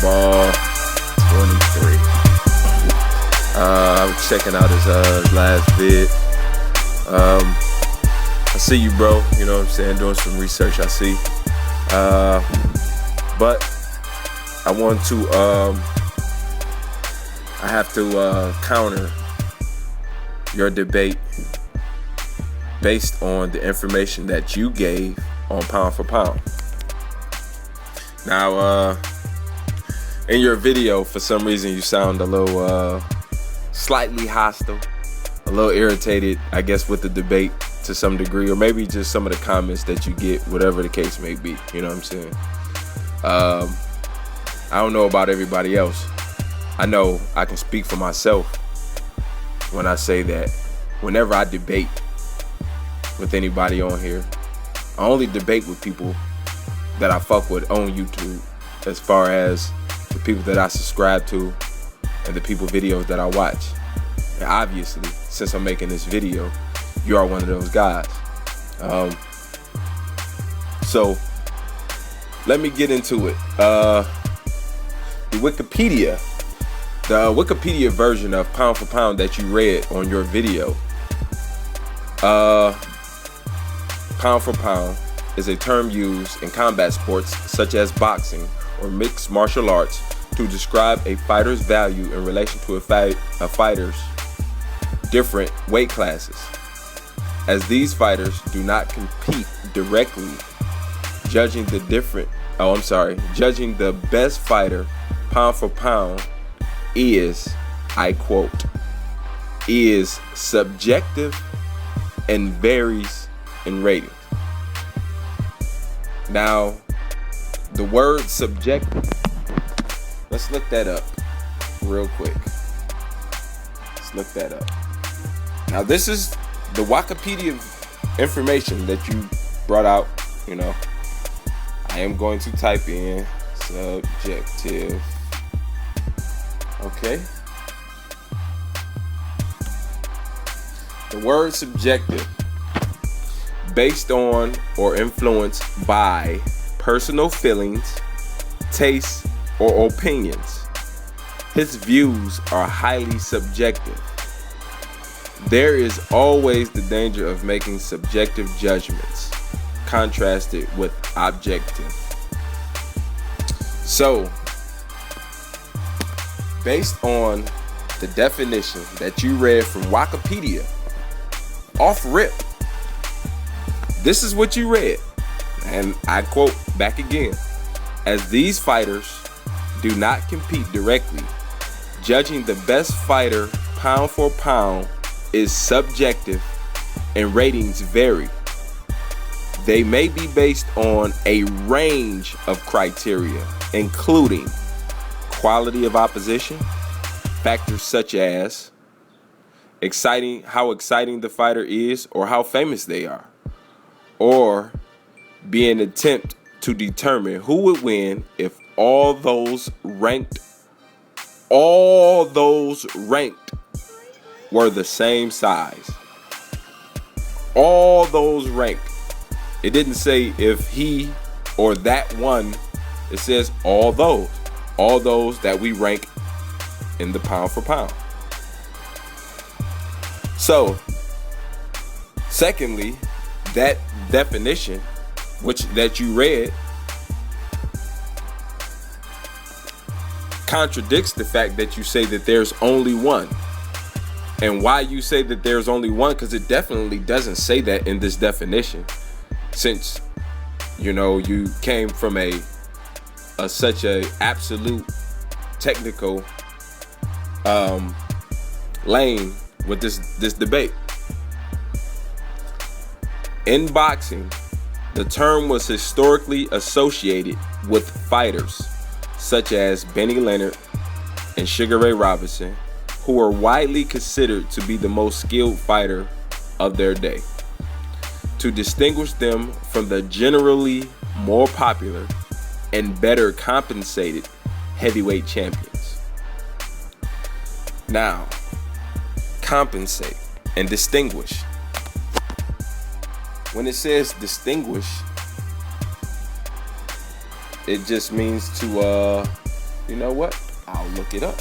Quentinball23. I was checking out his last vid. I see you, bro. You know what I'm saying? Doing some research, I see. But I want to, I have to counter your debate based on the information that you gave on pound for pound. Now, in your video, for some reason, you sound a little slightly hostile, a little irritated, I guess, with the debate to some degree, or maybe just some of the comments that you get, whatever the case may be. You know what I'm saying? I don't know about everybody else. I know I can speak for myself when I say that whenever I debate with anybody on here, I only debate with people that I fuck with on YouTube, as far as the people that I subscribe to and the people videos that I watch. And obviously, since I'm making this video, you are one of those guys. So let me get into it. The Wikipedia version of pound for pound that you read on your video, pound for pound is a term used in combat sports such as boxing or mixed martial arts to describe a fighter's value in relation to a fighter's different weight classes. As these fighters do not compete directly, judging the best fighter pound for pound is, I quote, is subjective and varies in rating. Now, the word subjective, let's look that up real quick. Let's look that up. Now, this is the Wikipedia information that you brought out. You know, I am going to type in subjective. Okay. The word subjective, based on or influenced by personal feelings, tastes, or opinions. His views are highly subjective. There is always the danger of making subjective judgments contrasted with objective. So, based on the definition that you read from Wikipedia, off rip, this is what you read, and I quote back again: as these fighters do not compete directly, judging the best fighter pound for pound is subjective and ratings vary. They may be based on a range of criteria, including quality of opposition, factors such as how exciting the fighter is or how famous they are, or be an attempt to determine who would win if all those ranked were the same size. All those ranked. It didn't say if he or that one. It says all those that we rank in the pound for pound. So, secondly, that definition that you read contradicts the fact that you say that there's only one. And why you say that there's only one? Because it definitely doesn't say that in this definition, since you came from such a absolute technical lane with this debate. In boxing, the term was historically associated with fighters such as Benny Leonard and Sugar Ray Robinson, who were widely considered to be the most skilled fighter of their day, to distinguish them from the generally more popular and better compensated heavyweight champions. Now, compensate and distinguish. When it says distinguish, it just means to You know what? I'll look it up.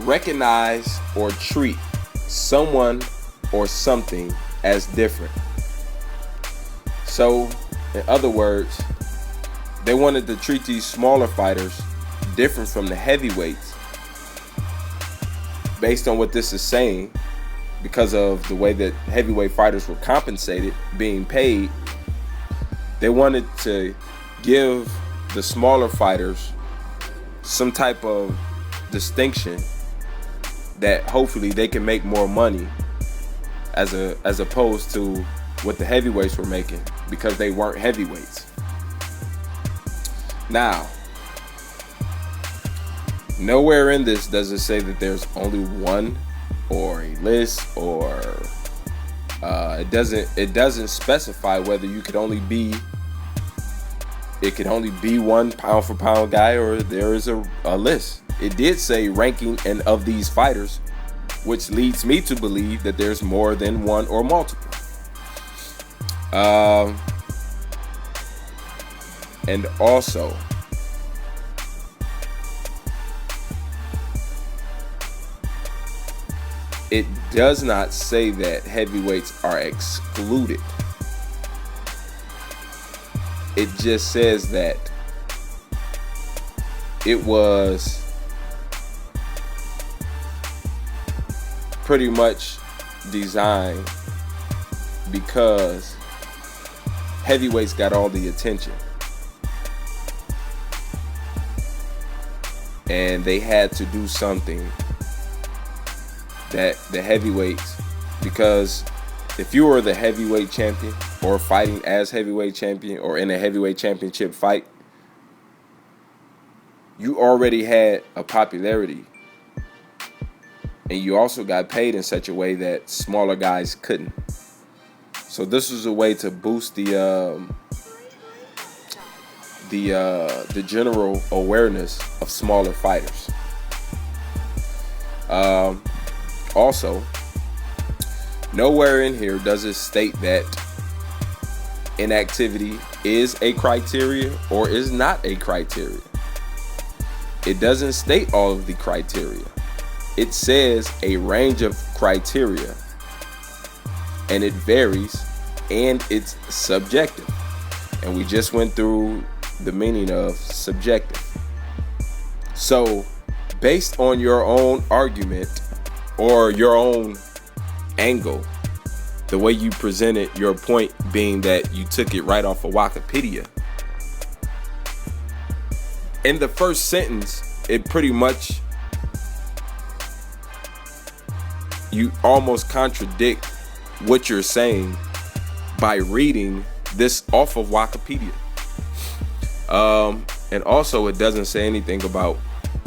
Recognize or treat someone or something as different. So, in other words, they wanted to treat these smaller fighters different from the heavyweights based on what this is saying, because of the way that heavyweight fighters were compensated, being paid. They wanted to give the smaller fighters some type of distinction that hopefully they can make more money as opposed to what the heavyweights were making, because they weren't heavyweights. Now, nowhere in this does it say that there's only one or a list, or it doesn't specify whether it could only be one pound for pound guy, or there is a list. It did say ranking and of these fighters, which leads me to believe that there's more than one or multiple. And also, it does not say that heavyweights are excluded. It just says that it was pretty much designed because heavyweights got all the attention, and they had to do something that the heavyweights, because if you were the heavyweight champion or fighting as heavyweight champion or in a heavyweight championship fight, you already had a popularity, and you also got paid in such a way that smaller guys couldn't. So this was a way to boost the general awareness of smaller fighters. Also, nowhere in here does it state that inactivity is a criteria or is not a criteria. It doesn't state all of the criteria. It says a range of criteria, and it varies, and it's subjective. And we just went through the meaning of subjective. So, based on your own argument or your own angle, the way you presented your point being that you took it right off of Wikipedia, in the first sentence, it pretty much, you almost contradict what you're saying by reading this off of Wikipedia. And also, it doesn't say anything about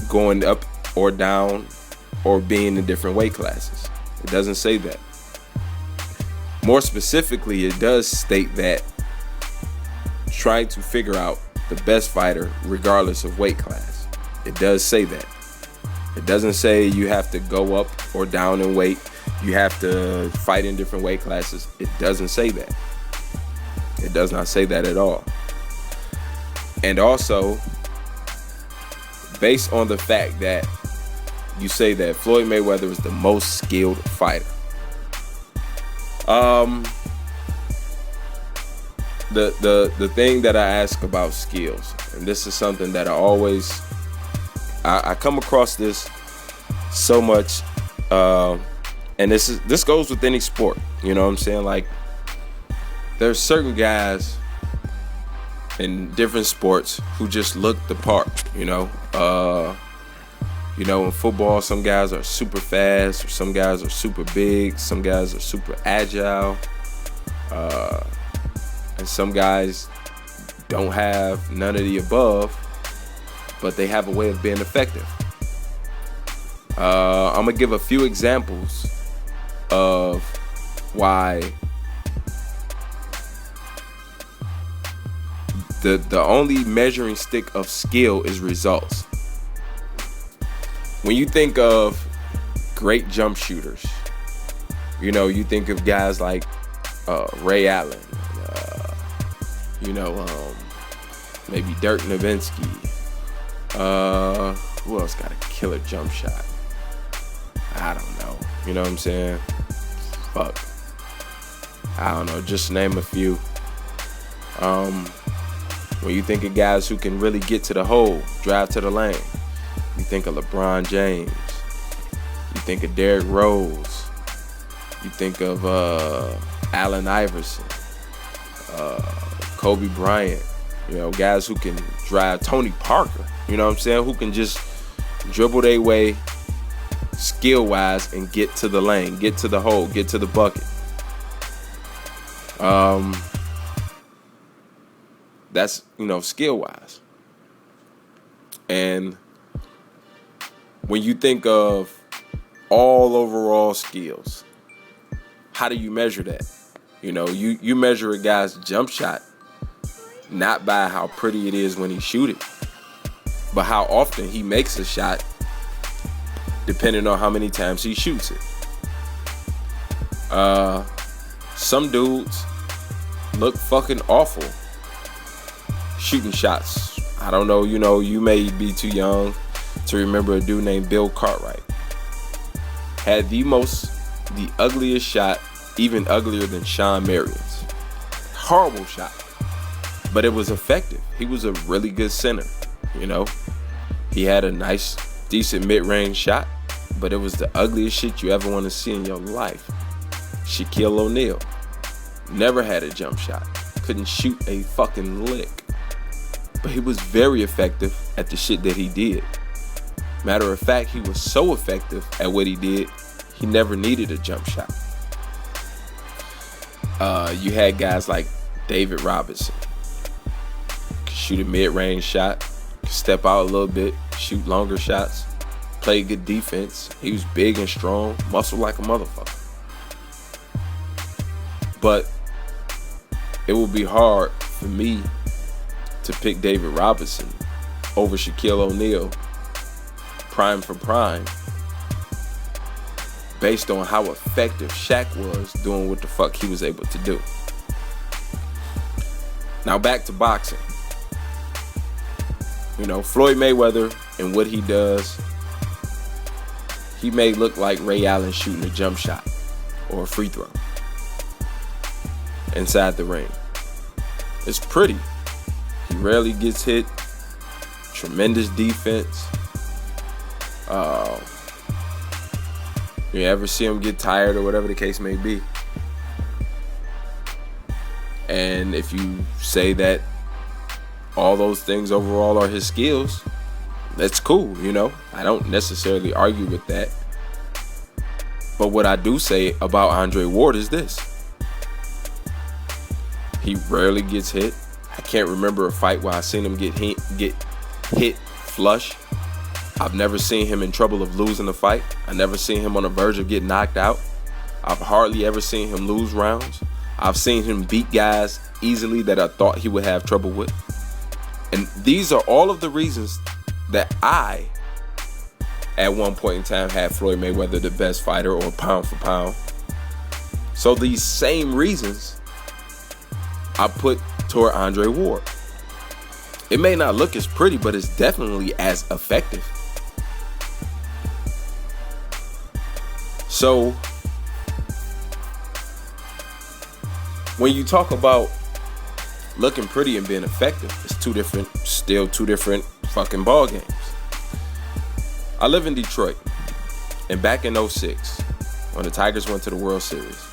going up or down or being in different weight classes. It doesn't say that. More specifically, it does state that trying to figure out the best fighter regardless of weight class. It does say that. It doesn't say you have to go up or down in weight. You have to fight in different weight classes. It doesn't say that. It does not say that at all. And also, based on the fact that you say that Floyd Mayweather is the most skilled fighter, the thing that I ask about skills, and this is something that I come across this so much, and this goes with any sport. You know what I'm saying? Like, there's certain guys in different sports who just look the part. In football, some guys are super fast, or some guys are super big, some guys are super agile, and some guys don't have none of the above, but they have a way of being effective. I'm gonna give a few examples of why the only measuring stick of skill is results. When you think of great jump shooters, You think of guys like Ray Allen, maybe Dirk Nowitzki. Who else got a killer jump shot? I don't know. You know what I'm saying? Fuck. I don't know. Just name a few. When you think of guys who can really get to the hole, drive to the lane, you think of LeBron James. You think of Derrick Rose. You think of Allen Iverson, Kobe Bryant. Guys who can drive. Tony Parker. You know what I'm saying? Who can just dribble their way skill-wise and get to the lane, get to the hole, get to the bucket. That's, skill-wise. And when you think of all overall skills, how do you measure that? You measure a guy's jump shot not by how pretty it is when he shoot it, but how often he makes a shot, depending on how many times he shoots it. Some dudes look fucking awful shooting shots. I don't know, you may be too young to remember a dude named Bill Cartwright. Had the ugliest shot, even uglier than Sean Marion's. Horrible shot, but it was effective. He was a really good center, He had a nice, decent mid-range shot, but it was the ugliest shit you ever want to see in your life. Shaquille O'Neal never had a jump shot. Couldn't shoot a fucking lick. But he was very effective at the shit that he did. Matter of fact, he was so effective at what he did, he never needed a jump shot. You had guys like David Robinson. Could shoot a mid-range shot, could step out a little bit, shoot longer shots, play good defense. He was big and strong, muscle like a motherfucker. But it would be hard for me to pick David Robinson over Shaquille O'Neal, prime for prime, based on how effective Shaq was doing what the fuck he was able to do. Now back to boxing. Floyd Mayweather and what he does, he may look like Ray Allen shooting a jump shot or a free throw inside the ring. It's pretty. He rarely gets hit. Tremendous defense. You ever see him get tired or whatever the case may be? And if you say that all those things overall are his skills, that's cool, I don't necessarily argue with that. But what I do say about Andre Ward is this. He rarely gets hit. I can't remember a fight where I seen him get hit flush. I've never seen him in trouble of losing a fight. I never seen him on the verge of getting knocked out. I've hardly ever seen him lose rounds. I've seen him beat guys easily that I thought he would have trouble with. And these are all of the reasons that I, at one point in time, had Floyd Mayweather the best fighter or pound for pound. So these same reasons I put toward Andre Ward. It may not look as pretty, but it's definitely as effective. So when you talk about looking pretty and being effective, it's still two different fucking ball games. I live in Detroit, and back in 2006, when the Tigers went to the World Series,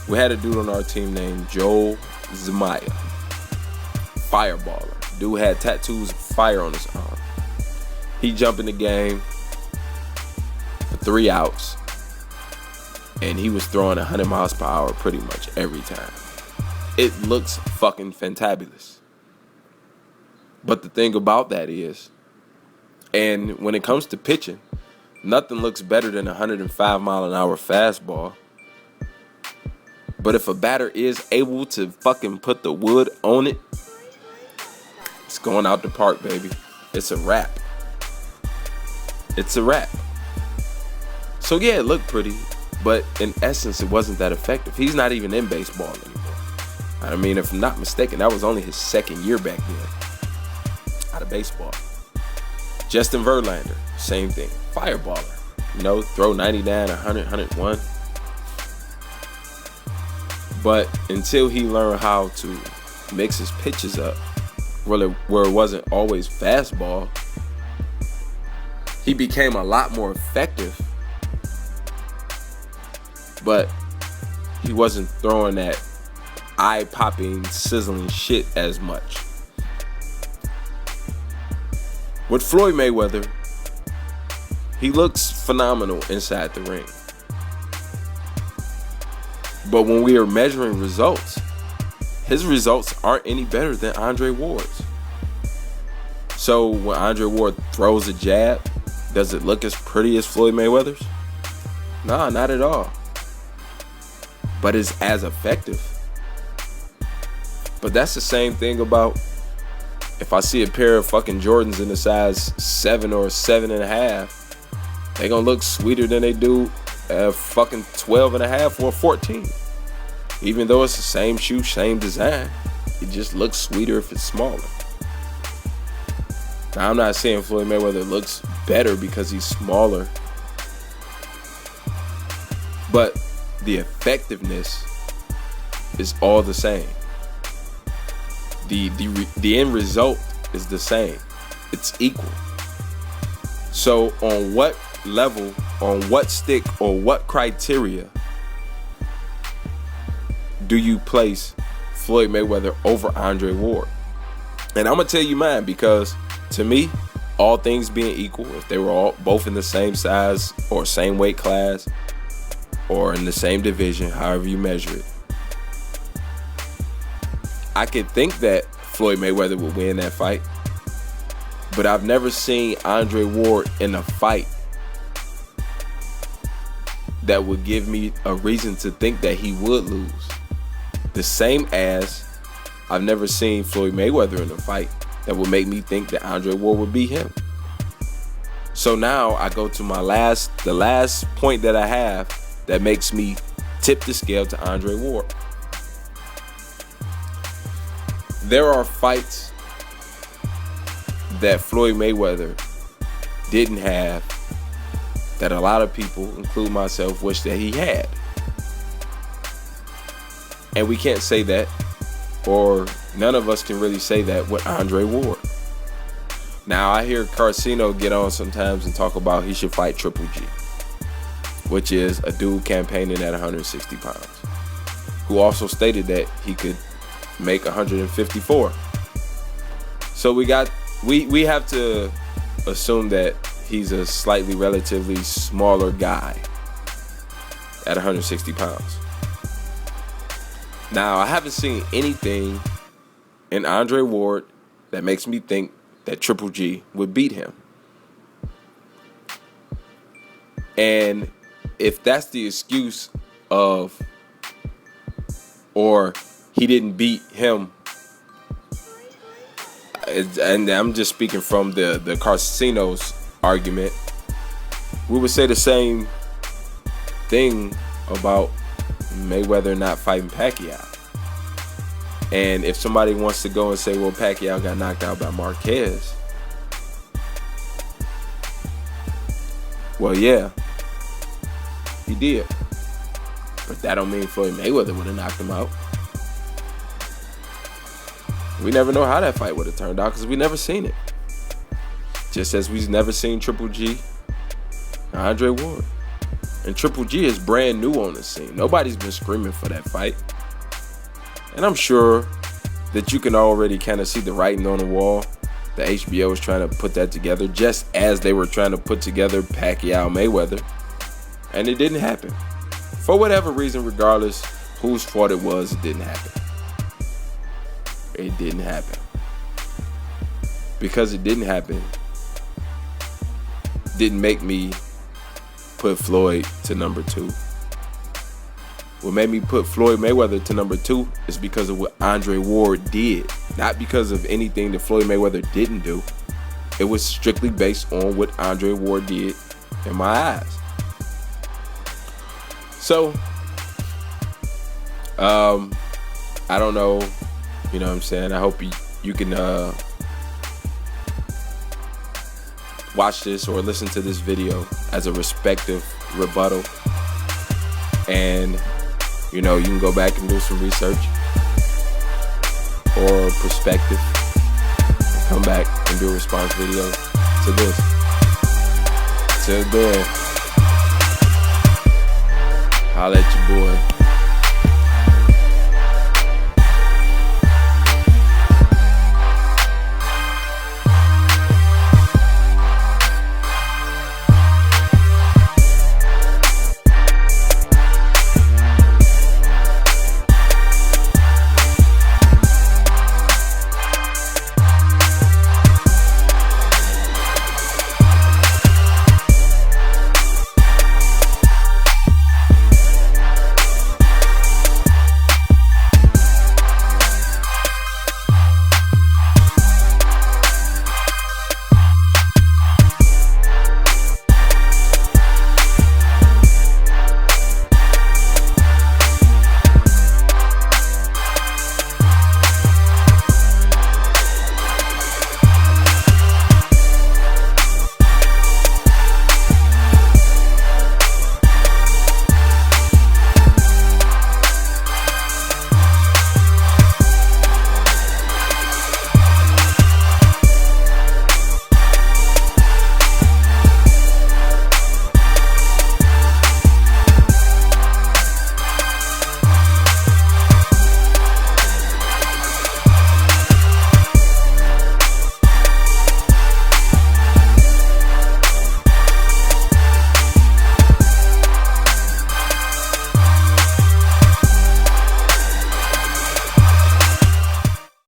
we had a dude on our team named Joel Zumaya, fireballer. Dude had tattoos of fire on his arm. He jumped in the game for 3 outs, and he was throwing 100 miles per hour pretty much every time. It looks fucking fantabulous. But the thing about that is, and when it comes to pitching, nothing looks better than a 105 mile an hour fastball. But if a batter is able to fucking put the wood on it, it's going out the park, baby. It's a wrap. It's a wrap. So yeah, it looked pretty, But in essence, it wasn't that effective. He's not even in baseball anymore. I mean, if I'm not mistaken, that was only his second year back then out of baseball. Justin Verlander, same thing. Fireballer. Throw 99, 100, 101. But until he learned how to mix his pitches up, where it wasn't always fastball, he became a lot more effective. But he wasn't throwing that eye-popping, sizzling shit as much. With Floyd Mayweather, he looks phenomenal inside the ring. But when we are measuring results, his results aren't any better than Andre Ward's. So when Andre Ward throws a jab, does it look as pretty as Floyd Mayweather's? Nah, not at all. But it's as effective. But that's the same thing about if I see a pair of fucking Jordans in the size 7 or 7.5, they gonna look sweeter than they do at fucking 12.5 or 14. Even though it's the same shoe, same design, it just looks sweeter if it's smaller. Now, I'm not saying Floyd Mayweather looks better because he's smaller, but the effectiveness is all the same. The end result is the same. It's equal. So on what level, on what stick, or what criteria do you place Floyd Mayweather over Andre Ward? And I'm gonna tell you mine, because to me, all things being equal, if they were all both in the same size or same weight class or in the same division, however you measure it, I could think that Floyd Mayweather would win that fight. But I've never seen Andre Ward in a fight that would give me a reason to think that he would lose. The same as I've never seen Floyd Mayweather in a fight that would make me think that Andre Ward would beat him. So now I go to the last point that I have that makes me tip the scale to Andre Ward. There are fights that Floyd Mayweather didn't have that a lot of people, including myself, wish that he had. And we can't say that, or none of us can really say that with Andre Ward. Now, I hear Carcino get on sometimes and talk about he should fight Triple G, which is a dude campaigning at 160 pounds, who also stated that he could make 154. So we have to assume that he's a slightly relatively smaller guy at 160 pounds. Now, I haven't seen anything in Andre Ward that makes me think that Triple G would beat him. And if that's the excuse of, or he didn't beat him, and I'm just speaking from the Carcino's argument, we would say the same thing about Mayweather not fighting Pacquiao. And if somebody wants to go and say, well, Pacquiao got knocked out by Marquez, well, yeah, he did. But that don't mean Floyd Mayweather would have knocked him out. We never know how that fight would have turned out because we never seen it. Just as we've never seen Triple G and Andre Ward. And Triple G is brand new on the scene. Nobody's been screaming for that fight. And I'm sure that you can already kind of see the writing on the wall. The HBO is trying to put that together just as they were trying to put together Pacquiao Mayweather. And it didn't happen. For whatever reason, regardless whose fault it was, it didn't happen. It didn't happen. Because it didn't happen, didn't make me put Floyd to number 2. What made me put Floyd Mayweather to number 2 is because of what Andre Ward did. Not because of anything that Floyd Mayweather didn't do. It was strictly based on what Andre Ward did in my eyes. So, I don't know, you know what I'm saying? I hope you can watch this or listen to this video as a respective rebuttal. And, you know, you can go back and do some research or perspective and come back and do a response video to this. Till then, holla at your boy.